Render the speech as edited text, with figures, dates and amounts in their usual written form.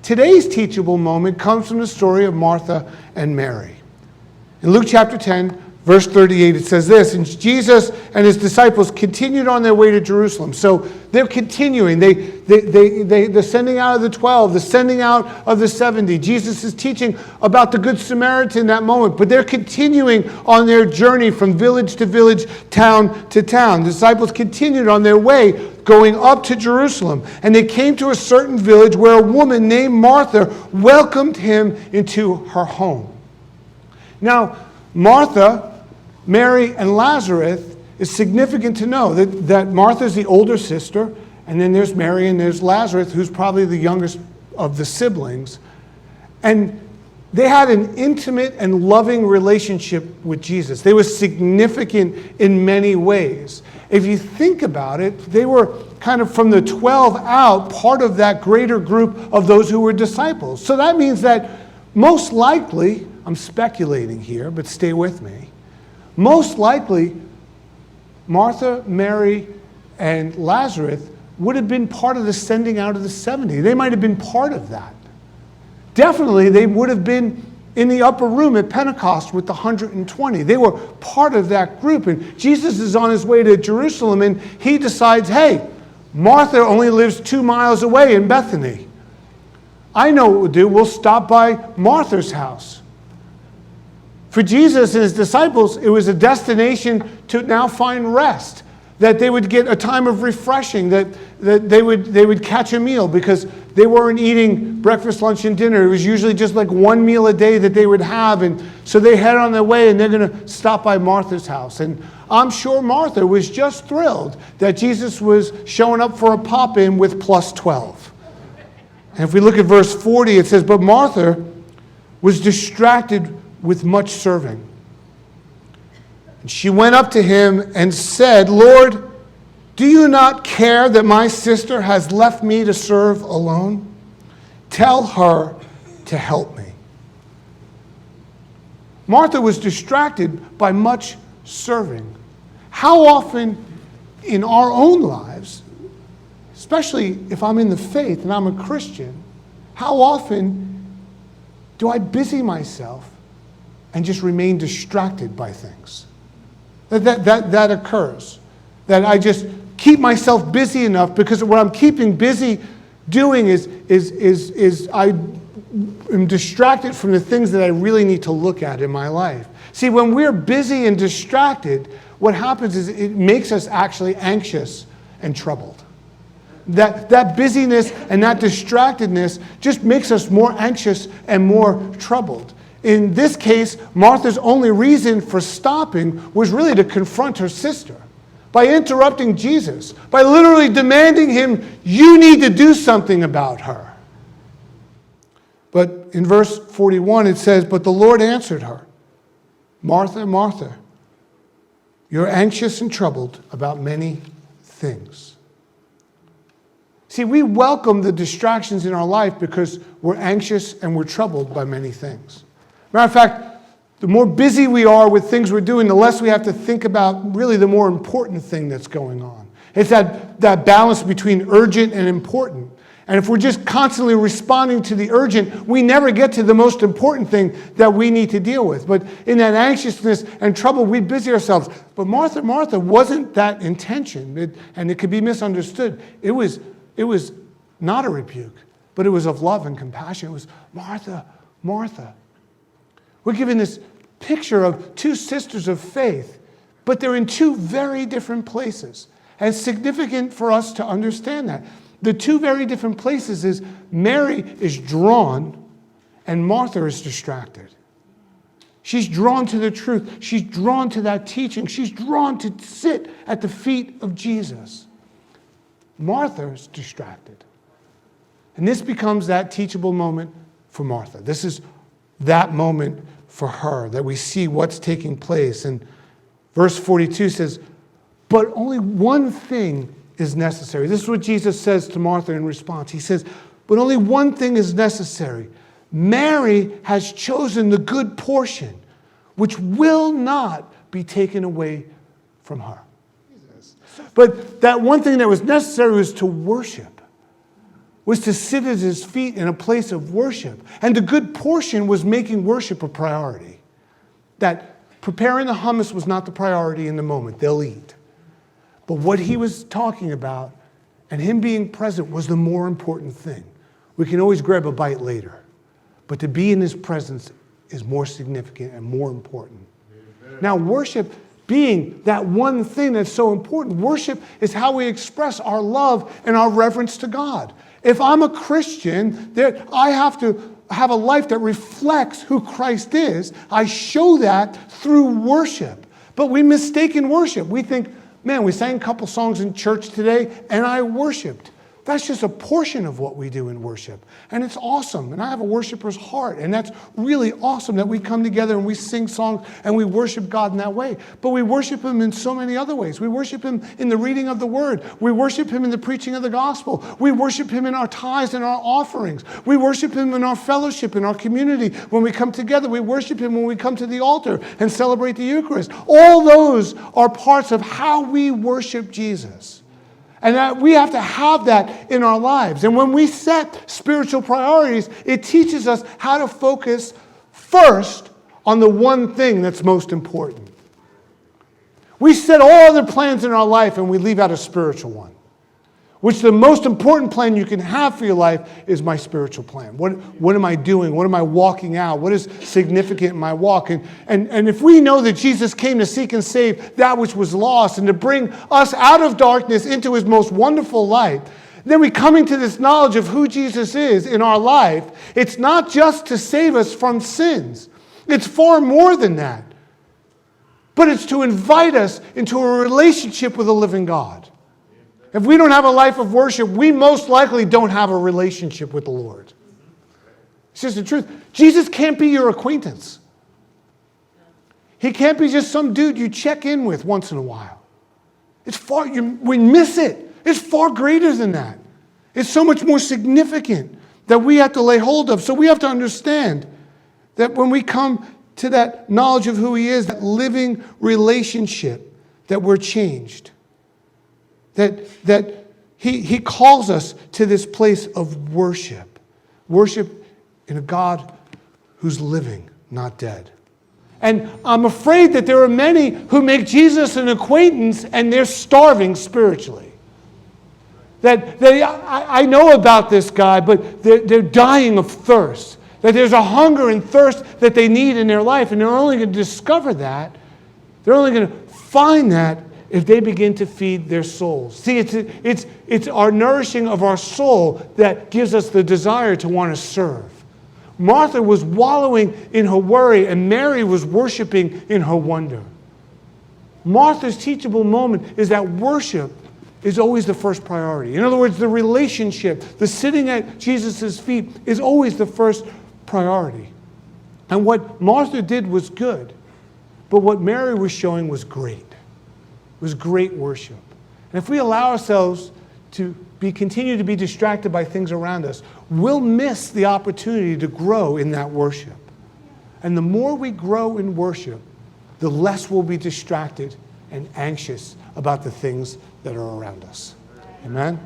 Today's teachable moment comes from the story of Martha and Mary. In Luke chapter 10, verse 38, it says this, and Jesus and his disciples continued on their way to Jerusalem. So they're continuing. They're sending out of the 12, the sending out of the 70. Jesus is teaching about the Good Samaritan in that moment, but they're continuing on their journey from village to village, town to town. The disciples continued on their way going up to Jerusalem, and they came to a certain village where a woman named Martha welcomed him into her home. Now, Martha, Mary, and Lazarus is significant to know that Martha's the older sister, and then there's Mary and there's Lazarus, who's probably the youngest of the siblings. And they had an intimate and loving relationship with Jesus. They were significant in many ways. If you think about it, they were kind of from the 12 out, part of that greater group of those who were disciples. So that means that most likely, I'm speculating here, but stay with me, most likely, Martha, Mary, and Lazarus would have been part of the sending out of the 70. They might have been part of that. Definitely, they would have been in the upper room at Pentecost with the 120. They were part of that group. And Jesus is on his way to Jerusalem, and he decides, hey, Martha only lives 2 miles away in Bethany. I know what we'll do. We'll stop by Martha's house. For Jesus and his disciples, it was a destination to now find rest, that they would get a time of refreshing, that they would catch a meal, because they weren't eating breakfast, lunch, and dinner. It was usually just like one meal a day that they would have. And so they head on their way, and they're going to stop by Martha's house. And I'm sure Martha was just thrilled that Jesus was showing up for a pop-in with plus 12. And if we look at verse 40, it says, but Martha was distracted with much serving. And she went up to him and said, Lord, do you not care that my sister has left me to serve alone? Tell her to help me. Martha was distracted by much serving. How often in our own lives, especially if I'm in the faith and I'm a Christian, how often do I busy myself and just remain distracted by things? That occurs. That I just keep myself busy enough, because what I'm keeping busy doing is I am distracted from the things that I really need to look at in my life. See, when we're busy and distracted, what happens is it makes us actually anxious and troubled. That busyness and that distractedness just makes us more anxious and more troubled. In this case, Martha's only reason for stopping was really to confront her sister by interrupting Jesus, by literally demanding him, you need to do something about her. But in verse 41 it says, but the Lord answered her, Martha, Martha, you're anxious and troubled about many things. See, we welcome the distractions in our life because we're anxious and we're troubled by many things. Matter of fact, the more busy we are with things we're doing, the less we have to think about really the more important thing that's going on. It's that balance between urgent and important. And if we're just constantly responding to the urgent, we never get to the most important thing that we need to deal with. But in that anxiousness and trouble, we busy ourselves. But Martha wasn't that intention, and it could be misunderstood. It was not a rebuke, but it was of love and compassion. It was, Martha, Martha. We're given this picture of two sisters of faith, but they're in two very different places. And it's significant for us to understand that. The two very different places is Mary is drawn and Martha is distracted. She's drawn to the truth. She's drawn to that teaching. She's drawn to sit at the feet of Jesus. Martha is distracted. And this becomes that teachable moment for Martha. This is that moment for her, that we see what's taking place. And verse 42 says, but only one thing is necessary. This is what Jesus says to Martha in response. He says, but only one thing is necessary. Mary has chosen the good portion, which will not be taken away from her. But that one thing that was necessary was to worship. was to sit at his feet in a place of worship. And the good portion was making worship a priority. That preparing the hummus was not the priority in the moment. They'll eat. But what he was talking about and him being present was the more important thing. We can always grab a bite later. But to be in his presence is more significant and more important. Amen. Now, worship being that one thing that's so important, worship is how we express our love and our reverence to God. If I'm a Christian, I have to have a life that reflects who Christ is. I show that through worship. But we mistake in worship. We think, man, we sang a couple songs in church today and I worshiped. That's just a portion of what we do in worship. And it's awesome. And I have a worshiper's heart. And that's really awesome that we come together and we sing songs and we worship God in that way. But we worship him in so many other ways. We worship him in the reading of the word. We worship him in the preaching of the gospel. We worship him in our tithes and our offerings. We worship him in our fellowship, in our community. When we come together, we worship him when we come to the altar and celebrate the Eucharist. All those are parts of how we worship Jesus. And that we have to have that in our lives. And when we set spiritual priorities, it teaches us how to focus first on the one thing that's most important. We set all other plans in our life and we leave out a spiritual one. Which the most important plan you can have for your life is my spiritual plan. What am I doing? What am I walking out? What is significant in my walk? And if we know that Jesus came to seek and save that which was lost and to bring us out of darkness into his most wonderful light, then we coming to this knowledge of who Jesus is in our life. It's not just to save us from sins. It's far more than that. But it's to invite us into a relationship with a living God. If we don't have a life of worship, we most likely don't have a relationship with the Lord. It's just the truth. Jesus can't be your acquaintance. He can't be just some dude you check in with once in a while. We miss it. It's far greater than that. It's so much more significant that we have to lay hold of. So we have to understand that when we come to that knowledge of who he is, that living relationship, that we're changed. That he calls us to this place of worship. Worship in a God who's living, not dead. And I'm afraid that there are many who make Jesus an acquaintance and they're starving spiritually. I know about this guy, but they're dying of thirst. That there's a hunger and thirst that they need in their life, and they're only going to discover that. They're only going to find that if they begin to feed their souls. See, it's our nourishing of our soul that gives us the desire to want to serve. Martha was wallowing in her worry, and Mary was worshiping in her wonder. Martha's teachable moment is that worship is always the first priority. In other words, the relationship, the sitting at Jesus' feet is always the first priority. And what Martha did was good, but what Mary was showing was great. It was great worship. And if we allow ourselves to continue to be distracted by things around us, we'll miss the opportunity to grow in that worship. And the more we grow in worship, the less we'll be distracted and anxious about the things that are around us. Amen?